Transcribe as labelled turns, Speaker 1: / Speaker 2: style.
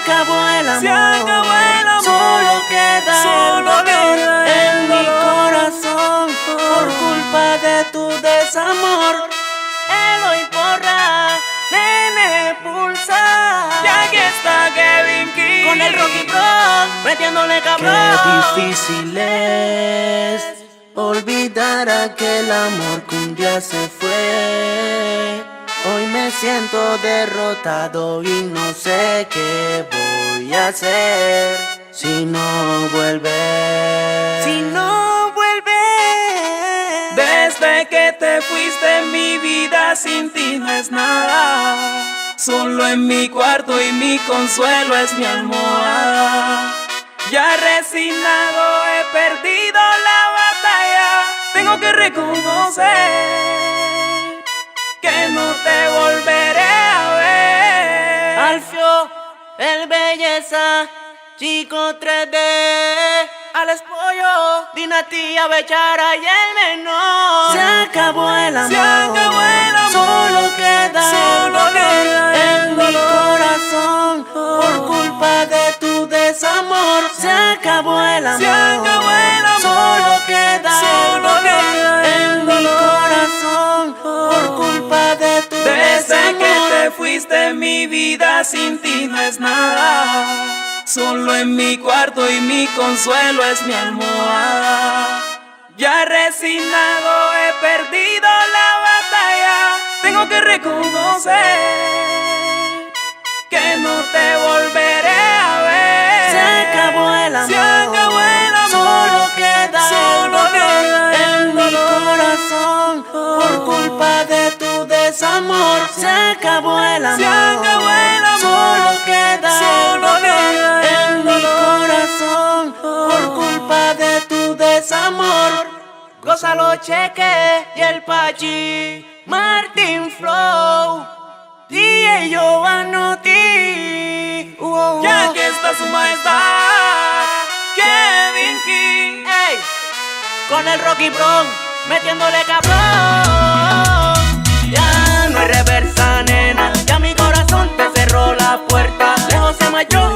Speaker 1: acabó el amor,
Speaker 2: se acabó el amor.
Speaker 1: solo queda el dolor en mi corazón por culpa de tu desamor. Eloy Porra, Nene Pulsa,
Speaker 2: Y aquí está Kevin King
Speaker 1: con el Rocky Bron, metiéndole cabrón. Qué difícil es olvidar aquel amor que un día se fue. Hoy me siento derrotado y no sé qué voy a hacer si no vuelves. Si no vuelves.
Speaker 2: Desde que te fuiste mi vida sin ti no es nada. Solo en mi cuarto y mi consuelo es mi almohada. Ya resignado he perdido la batalla. Tengo que reconocer que no te volveré a ver.
Speaker 1: Alfio, el belleza, Chico 3D, Alex Pollo, Dinastía Bechara y el menor. Se acabó el amor,
Speaker 2: Se acabó el amor.
Speaker 1: solo queda
Speaker 2: Solo
Speaker 1: el dolor
Speaker 2: queda el
Speaker 1: en mi
Speaker 2: dolor.
Speaker 1: corazón por culpa de tu desamor. Se acabó el amor,
Speaker 2: Se acabó el amor.
Speaker 1: solo queda el
Speaker 2: Solo
Speaker 1: dolor
Speaker 2: queda
Speaker 1: en
Speaker 2: el
Speaker 1: mi
Speaker 2: dolor.
Speaker 1: corazón por culpa de tu
Speaker 2: Desde
Speaker 1: desamor.
Speaker 2: que te fuiste mi vida sin ti no es nada. Solo en mi cuarto y mi consuelo es mi almohada. Ya resignado he perdido la batalla. Tengo que reconocer que no te volveré a ver.
Speaker 1: Se acabó el amor,
Speaker 2: Se acabó el amor.
Speaker 1: solo queda
Speaker 2: Solo
Speaker 1: el dolor
Speaker 2: queda el
Speaker 1: en mi
Speaker 2: dolor.
Speaker 1: corazón por culpa de tu desamor. Se acabó el amor,
Speaker 2: Se acabó el amor.
Speaker 1: solo queda
Speaker 2: Solo
Speaker 1: el dolor
Speaker 2: queda
Speaker 1: en
Speaker 2: el
Speaker 1: mi
Speaker 2: dolor.
Speaker 1: corazón por culpa de tu desamor. Gózalo Cheque y el Pachi, Martin Flow, DJ Giovanotti.
Speaker 2: Ya que está su majestad Kevin King.
Speaker 1: Ey, con el Rocky Bron, metiéndole cabrón. Ya no hay reversa, nena. Ya mi corazón te cerró la puerta. Lejos se marchó